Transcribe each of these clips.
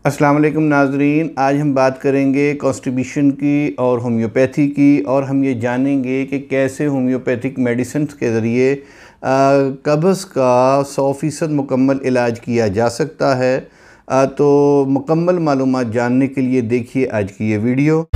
अस्सलाम वालेकुम नाज़रीन, आज हम बात करेंगे कॉन्स्टिपेशन की और होम्योपैथी की, और हम ये जानेंगे कि कैसे होम्योपैथिक मेडिसिन के ज़रिए कब्ज़ का 100% मुकम्मल इलाज किया जा सकता है। तो मुकम्मल मालूमात जानने के लिए देखिए आज की ये वीडियो।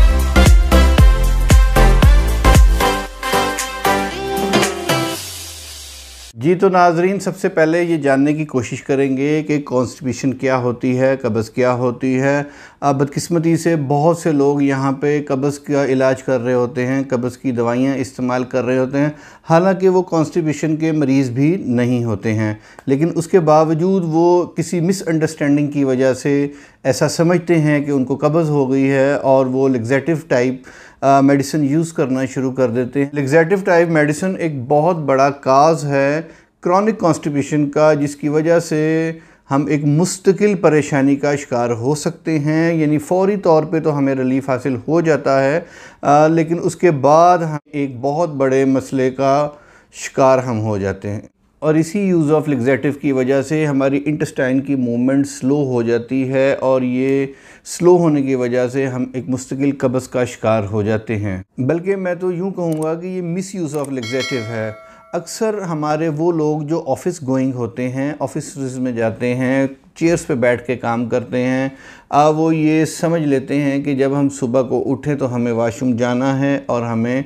जी तो नाज़रीन, सबसे पहले ये जानने की कोशिश करेंगे कि कॉन्स्टिपेशन क्या होती है, कब्ज़ क्या होती है। बदकिस्मती से बहुत से लोग यहाँ पे कब्ज़ का इलाज कर रहे होते हैं, कब्ज़ की दवाइयाँ इस्तेमाल कर रहे होते हैं, हालांकि वो कॉन्स्टिपेशन के मरीज़ भी नहीं होते हैं, लेकिन उसके बावजूद वो किसी मिसअंडरस्टैंडिंग की वजह से ऐसा समझते हैं कि उनको कब्ज़ हो गई है और वो लैक्सेटिव टाइप मेडिसिन यूज़ करना शुरू कर देते हैं। लैक्सेटिव टाइप मेडिसिन एक बहुत बड़ा काज है क्रॉनिक कॉन्स्टिपेशन का, जिसकी वजह से हम एक मुस्तकिल परेशानी का शिकार हो सकते हैं। यानी फ़ौरी तौर पे तो हमें रिलीफ हासिल हो जाता है, लेकिन उसके बाद हम एक बहुत बड़े मसले का शिकार हम हो जाते हैं, और इसी यूज़ ऑफ लैक्सेटिव की वजह से हमारी इंटेस्टाइन की मूवमेंट स्लो हो जाती है, और ये स्लो होने की वजह से हम एक मुस्तकिल कब्ज़ का शिकार हो जाते हैं। बल्कि मैं तो यूँ कहूँगा कि ये मिस यूज़ ऑफ लैक्सेटिव है। अक्सर हमारे वो लोग जो ऑफ़िस गोइंग होते हैं, ऑफिस में जाते हैं, चेयर्स पे बैठ के काम करते हैं, वो ये समझ लेते हैं कि जब हम सुबह को उठें तो हमें वॉशरूम जाना है और हमें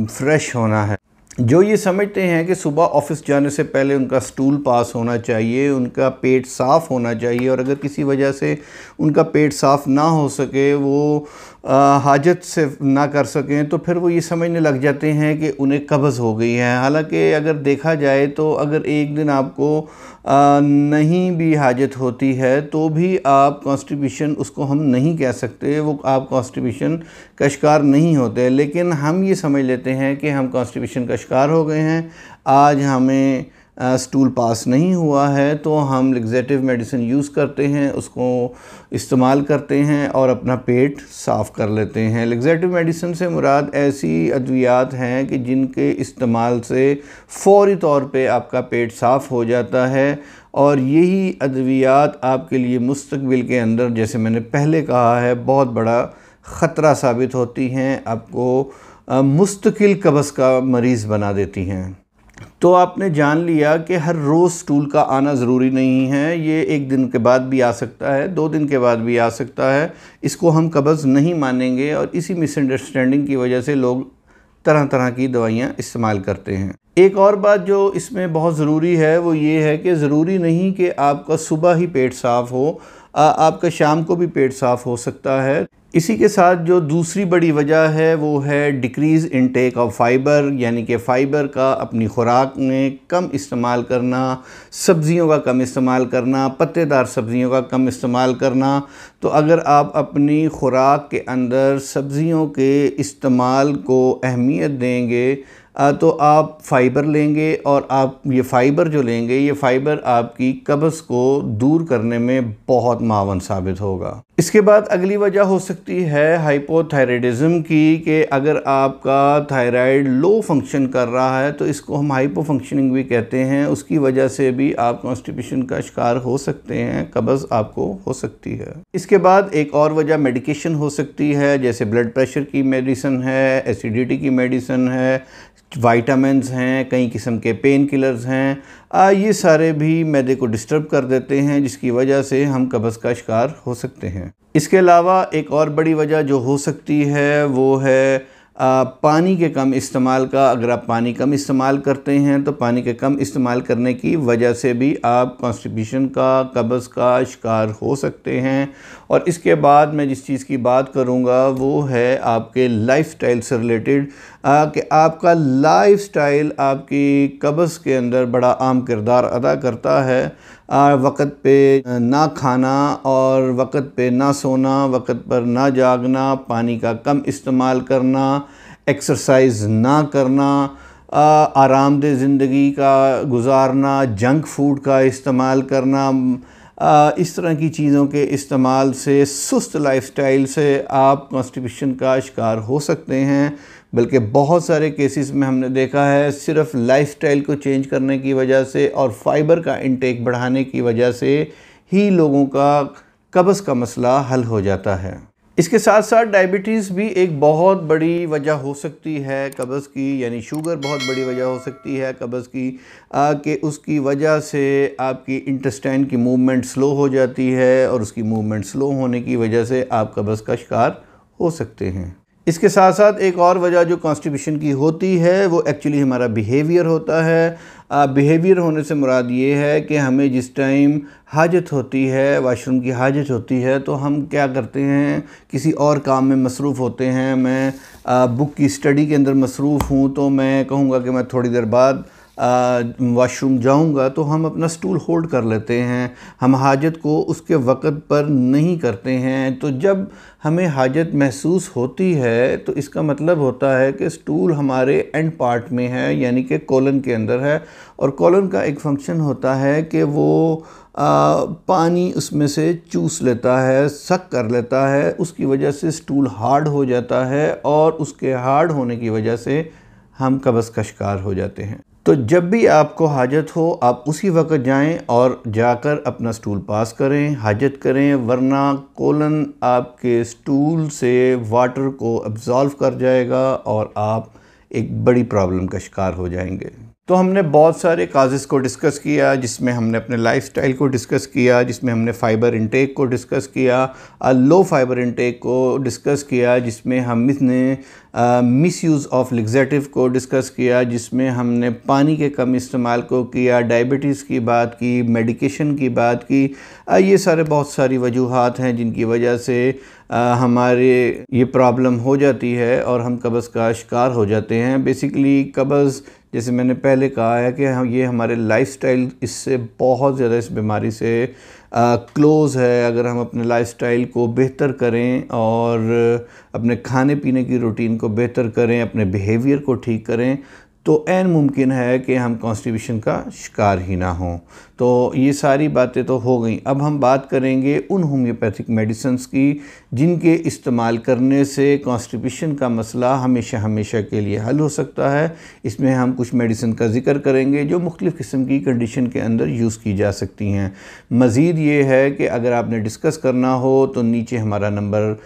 फ़्रेश होना है। जो ये समझते हैं कि सुबह ऑफ़िस जाने से पहले उनका स्टूल पास होना चाहिए, उनका पेट साफ़ होना चाहिए, और अगर किसी वजह से उनका पेट साफ़ ना हो सके, वो हाजत से ना कर सकें, तो फिर वो ये समझने लग जाते हैं कि उन्हें कब्ज़ हो गई है। हालांकि अगर देखा जाए तो अगर एक दिन आपको नहीं भी हाजत होती है तो भी आप कॉन्स्टिपेशन उसको हम नहीं कह सकते, वो आप कॉन्स्टिपेशन का शिकार नहीं होते। लेकिन हम ये समझ लेते हैं कि हम कॉन्स्टिपेशन का शिकार हो गए हैं, आज हमें स्टूल पास नहीं हुआ है, तो हम लैक्सेटिव मेडिसिन यूज़ करते हैं, उसको इस्तेमाल करते हैं और अपना पेट साफ़ कर लेते हैं। लैक्सेटिव मेडिसिन से मुराद ऐसी अद्वियात हैं कि जिनके इस्तेमाल से फ़ौरी तौर पे आपका पेट साफ़ हो जाता है, और यही अद्वियात आपके लिए मुस्तकबिल के अंदर, जैसे मैंने पहले कहा है, बहुत बड़ा ख़तरा साबित होती हैं, आपको मुस्तकिल कब्ज़ का मरीज़ बना देती हैं। तो आपने जान लिया कि हर रोज़ स्टूल का आना ज़रूरी नहीं है, ये एक दिन के बाद भी आ सकता है, 2 दिन के बाद भी आ सकता है, इसको हम कब्ज़ नहीं मानेंगे, और इसी मिसअंडरस्टैंडिंग की वजह से लोग तरह तरह की दवाइयाँ इस्तेमाल करते हैं। एक और बात जो इसमें बहुत ज़रूरी है वो ये है कि ज़रूरी नहीं कि आपका सुबह ही पेट साफ़ हो, आपका शाम को भी पेट साफ़ हो सकता है। इसी के साथ जो दूसरी बड़ी वजह है वो है डिक्रीज़ इनटेक ऑफ फ़ाइबर, यानी कि फ़ाइबर का अपनी खुराक में कम इस्तेमाल करना, सब्ज़ियों का कम इस्तेमाल करना, पत्तेदार सब्ज़ियों का कम इस्तेमाल करना। तो अगर आप अपनी खुराक के अंदर सब्ज़ियों के इस्तेमाल को अहमियत देंगे, तो आप फ़ाइबर लेंगे, और आप ये फ़ाइबर जो लेंगे, ये फ़ाइबर आपकी कब्ज़ को दूर करने में बहुत मावन साबित होगा। इसके बाद अगली वजह हो सकती है हाइपोथायराइडिज़म की, कि अगर आपका थायराइड लो फंक्शन कर रहा है तो इसको हम हाइपोफंक्शनिंग भी कहते हैं, उसकी वजह से भी आप कॉन्स्टिपेशन का शिकार हो सकते हैं, कब्ज़ आपको हो सकती है। इसके बाद एक और वजह मेडिकेशन हो सकती है, जैसे ब्लड प्रेशर की मेडिसिन है, एसिडिटी की मेडिसिन है, वाइटामिन्स हैं, कई किस्म के पेन किलर्स हैं, ये सारे भी मैदे को डिस्टर्ब कर देते हैं, जिसकी वजह से हम कब्ज़ का शिकार हो सकते हैं। इसके अलावा एक और बड़ी वजह जो हो सकती है वो है पानी के कम इस्तेमाल का। अगर आप पानी कम इस्तेमाल करते हैं तो पानी के कम इस्तेमाल करने की वजह से भी आप कॉन्स्टिपेशन का, कब्ज़ का शिकार हो सकते हैं। और इसके बाद मैं जिस चीज़ की बात करूँगा वो है आपके लाइफस्टाइल से रिलेटेड, कि आपका लाइफस्टाइल आपकी कब्ज़ के अंदर बड़ा अहम किरदार अदा करता है। वक़्त पे ना खाना और वक़्त पे ना सोना, वक़्त पर ना जागना, पानी का कम इस्तेमाल करना, एक्सरसाइज ना करना, आरामदेह ज़िंदगी का गुजारना, जंक फूड का इस्तेमाल करना, इस तरह की चीज़ों के इस्तेमाल से, सुस्त लाइफस्टाइल से आप कॉन्स्टिपेशन का शिकार हो सकते हैं। बल्कि बहुत सारे केसेस में हमने देखा है सिर्फ लाइफस्टाइल को चेंज करने की वजह से और फाइबर का इंटेक बढ़ाने की वजह से ही लोगों का कब्ज़ का मसला हल हो जाता है। इसके साथ साथ डायबिटीज़ भी एक बहुत बड़ी वजह हो सकती है कब्ज़ की, यानी शुगर बहुत बड़ी वजह हो सकती है कब्ज़ की, कि उसकी वजह से आपकी इंटेस्टाइन की मूवमेंट स्लो हो जाती है और उसकी मूवमेंट स्लो होने की वजह से आप कब्ज़ का शिकार हो सकते हैं। इसके साथ साथ एक और वजह जो कॉन्स्टिपेशन की होती है वो एक्चुअली हमारा बिहेवियर होता है। बिहेवियर होने से मुराद ये है कि हमें जिस टाइम हाजत होती है, वाशरूम की हाजत होती है, तो हम क्या करते हैं, किसी और काम में मसरूफ़ होते हैं। मैं बुक की स्टडी के अंदर मसरूफ़ हूँ तो मैं कहूँगा कि मैं थोड़ी देर बाद वाशरूम जाऊंगा, तो हम अपना स्टूल होल्ड कर लेते हैं, हम हाजत को उसके वक़्त पर नहीं करते हैं। तो जब हमें हाजत महसूस होती है तो इसका मतलब होता है कि स्टूल हमारे एंड पार्ट में है, यानी कि कोलन के अंदर है। और कोलन का एक फंक्शन होता है कि वो पानी उसमें से चूस लेता है, सक कर लेता है, उसकी वजह से स्टूल हार्ड हो जाता है और उसके हार्ड होने की वजह से हम कब्ज़ का शिकार हो जाते हैं। तो जब भी आपको हाजत हो आप उसी वक्त जाएं और जाकर अपना स्टूल पास करें, हाजत करें, वरना कोलन आपके स्टूल से वाटर को अब्ज़ॉर्व कर जाएगा और आप एक बड़ी प्रॉब्लम का शिकार हो जाएंगे। तो हमने बहुत सारे काजेज़ को डिस्कस किया, जिसमें हमने अपने लाइफस्टाइल को डिस्कस किया, जिसमें हमने फ़ाइबर इंटेक को डिस्कस किया, लो फाइबर इंटेक को डिस्कस किया, जिसमें हमने मिसयूज़ ऑफ लिग्जेटिव को डिस्कस किया, जिसमें हमने पानी के कम इस्तेमाल को किया, डायबिटीज़ की बात की, मेडिकेशन की बात की। ये सारे बहुत सारी वजूहात हैं जिनकी वजह से हमारे ये प्रॉब्लम हो जाती है और हम कब्ज़ का शिकार हो जाते हैं। बेसिकली कब्ज़, जैसे मैंने पहले कहा है कि ये हमारे लाइफस्टाइल इससे बहुत ज़्यादा, इस बीमारी से क्लोज़ है। अगर हम अपने लाइफस्टाइल को बेहतर करें और अपने खाने पीने की रूटीन को बेहतर करें, अपने बिहेवियर को ठीक करें, तो ऐन मुमकिन है कि हम कॉन्स्टिपेशन का शिकार ही ना हों। तो ये सारी बातें तो हो गई। अब हम बात करेंगे उन होम्योपैथिक मेडिसिन्स की जिनके इस्तेमाल करने से कॉन्स्टिपेशन का मसला हमेशा हमेशा के लिए हल हो सकता है। इसमें हम कुछ मेडिसिन का जिक्र करेंगे जो मुख्तलिफ़ किस्म की कंडीशन के अंदर यूज़ की जा सकती हैं। मज़ीद ये है कि अगर आपने डिस्कस करना हो तो नीचे हमारा नंबर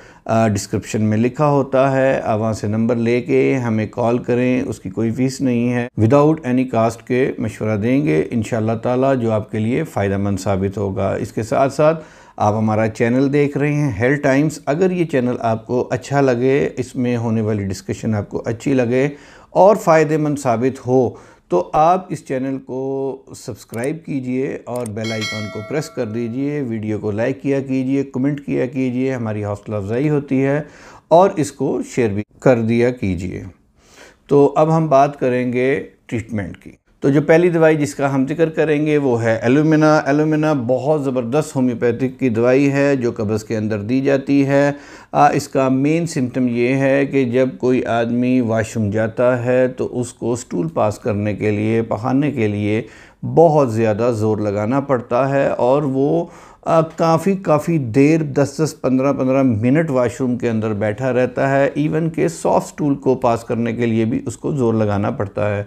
डिस्क्रिप्शन में लिखा होता है, आप वहाँ से नंबर लेके हमें कॉल करें, उसकी कोई फ़ीस नहीं है। विदाउट एनी कास्ट के मशवरा देंगे इंशाअल्लाह ताला, जो आपके लिए फ़ायदेमंद साबित होगा। इसके साथ साथ आप हमारा चैनल देख रहे हैं हेल्थ टाइम्स। अगर ये चैनल आपको अच्छा लगे, इसमें होने वाली डिस्कशन आपको अच्छी लगे और फ़ायदेमंद साबित हो, तो आप इस चैनल को सब्सक्राइब कीजिए और बेल आइकन को प्रेस कर दीजिए, वीडियो को लाइक किया कीजिए, कमेंट किया कीजिए, हमारी हौसला अफजाई होती है, और इसको शेयर भी कर दिया कीजिए। तो अब हम बात करेंगे ट्रीटमेंट की। तो जो पहली दवाई जिसका हम जिक्र करेंगे वो है एलुमिना। एलुमिना बहुत ज़बरदस्त होम्योपैथिक की दवाई है जो कब्ज़ के अंदर दी जाती है। इसका मेन सिम्टम ये है कि जब कोई आदमी वाशरूम जाता है तो उसको स्टूल पास करने के लिए, पखाने के लिए बहुत ज़्यादा ज़ोर लगाना पड़ता है और वो काफ़ी देर 10-10, 15-15 मिनट वाशरूम के अंदर बैठा रहता है। इवन के सॉफ्ट स्टूल को पास करने के लिए भी उसको ज़ोर लगाना पड़ता है।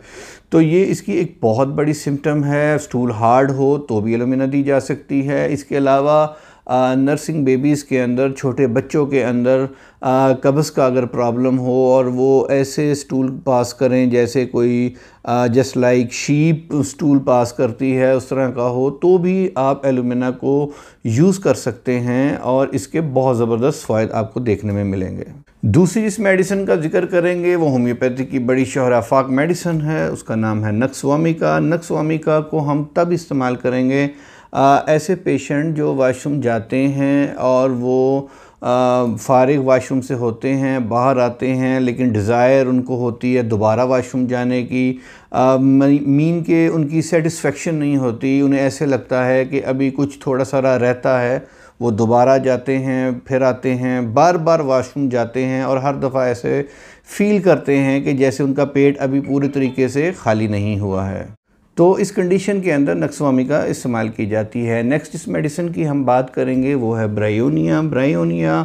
तो ये इसकी एक बहुत बड़ी सिम्टम है। स्टूल हार्ड हो तो भी एलुमिना दी जा सकती है। इसके अलावा नर्सिंग बेबीज़ के अंदर, छोटे बच्चों के अंदर कब्ज़ का अगर प्रॉब्लम हो और वो ऐसे स्टूल पास करें जैसे कोई just like sheep stool pass करती है, उस तरह का हो, तो भी आप एलुमिना को यूज़ कर सकते हैं और इसके बहुत ज़बरदस्त फ़ायदे आपको देखने में मिलेंगे। दूसरी जिस मेडिसिन का जिक्र करेंगे वो होम्योपैथी की बड़ी शोहराफाक मेडिसिन है, उसका नाम है नक्सवामिका। नक्सवामिका को हम तब इस्तेमाल करेंगे ऐसे पेशेंट जो वाशरूम जाते हैं और वो फारिग वाशरूम से होते हैं, बाहर आते हैं, लेकिन डिज़ायर उनको होती है दोबारा वाशरूम जाने की। मीन के उनकी सेटिस्फेक्शन नहीं होती, उन्हें ऐसे लगता है कि अभी कुछ थोड़ा सारा रहता है, वो दोबारा जाते हैं, फिर आते हैं, बार बार वाशरूम जाते हैं और हर दफ़ा ऐसे फ़ील करते हैं कि जैसे उनका पेट अभी पूरी तरीके से खाली नहीं हुआ है। तो इस कंडीशन के अंदर नक्सवामिका इस्तेमाल की जाती है। नेक्स्ट इस मेडिसिन की हम बात करेंगे वो है ब्रायोनिया। ब्रायोनिया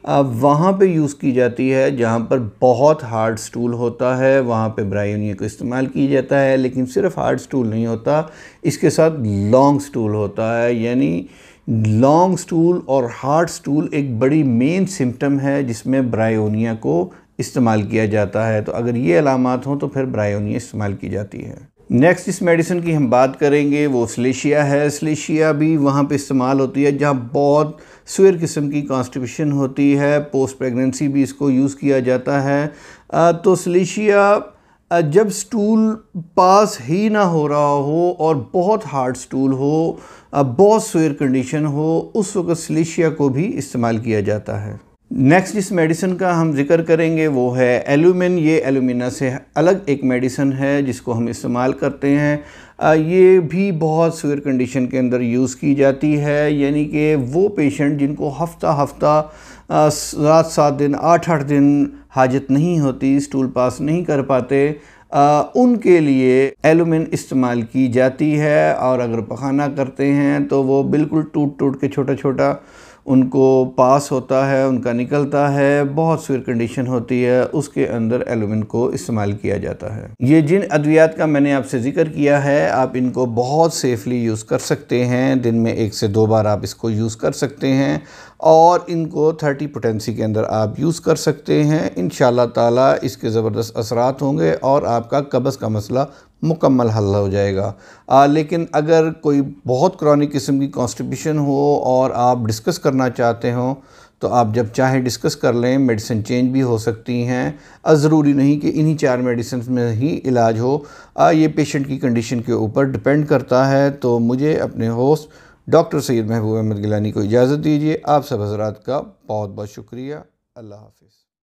वहाँ पे यूज़ की जाती है जहाँ पर बहुत हार्ड स्टूल होता है, वहाँ पे ब्रायोनिया को इस्तेमाल किया जाता है। लेकिन सिर्फ हार्ड स्टूल नहीं होता, इसके साथ लॉन्ग स्टूल होता है, यानी लॉन्ग स्टूल और हार्ड स्टूल एक बड़ी मेन सिम्टम है जिसमें ब्रायोनिया को इस्तेमाल किया जाता है। तो अगर ये अलामात हों तो फिर ब्रायोनिया इस्तेमाल की जाती है। नेक्स्ट जिस मेडिसिन की हम बात करेंगे वो स्लेशिया है। स्लेशिया भी वहाँ पे इस्तेमाल होती है जहाँ बहुत सीवियर किस्म की कॉन्स्टिपेशन होती है। पोस्ट प्रेगनेंसी भी इसको यूज़ किया जाता है। तो स्लेशिया जब स्टूल पास ही ना हो रहा हो और बहुत हार्ड स्टूल हो, बहुत सीवियर कंडीशन हो, उस वक्त स्लेशिया को भी इस्तेमाल किया जाता है। नेक्स्ट जिस मेडिसिन का हम जिक्र करेंगे वो है एल्यूमिन। ये एल्यूमिना से अलग एक मेडिसिन है जिसको हम इस्तेमाल करते हैं। ये भी बहुत सीवियर कंडीशन के अंदर यूज़ की जाती है, यानी कि वो पेशेंट जिनको हफ्ता 7 दिन 8 दिन हाजत नहीं होती, स्टूल पास नहीं कर पाते, उनके लिए एल्यूमिन इस्तेमाल की जाती है। और अगर पखाना करते हैं तो वो बिल्कुल टूट के छोटा उनको पास होता है, उनका निकलता है, बहुत सीवियर कंडीशन होती है, उसके अंदर एल्यूमिन को इस्तेमाल किया जाता है। ये जिन अद्वियात का मैंने आपसे जिक्र किया है, आप इनको बहुत सेफली यूज़ कर सकते हैं। दिन में 1 से 2 बार आप इसको यूज़ कर सकते हैं और इनको 30 पोटेंसी के अंदर आप यूज़ कर सकते हैं। इंशाअल्लाह ताला इसके ज़बरदस्त असरात होंगे और आपका कब्ज़ का मसला मुकम्मल हल हो जाएगा। लेकिन अगर कोई बहुत क्रॉनिक किस्म की कॉन्स्टिपेशन हो और आप डिस्कस करना चाहते हो तो आप जब चाहें डिस्कस कर लें। मेडिसिन चेंज भी हो सकती हैं। ज़रूरी नहीं कि इन्हीं 4 मेडिसिन में ही इलाज हो। ये पेशेंट की कंडीशन के ऊपर डिपेंड करता है। तो मुझे अपने होस्ट डॉक्टर सैयद महबूब अहमद गिलानी को इजाज़त दीजिए। आप सब हज़रात का बहुत बहुत शुक्रिया। अल्लाह हाफ़िज़।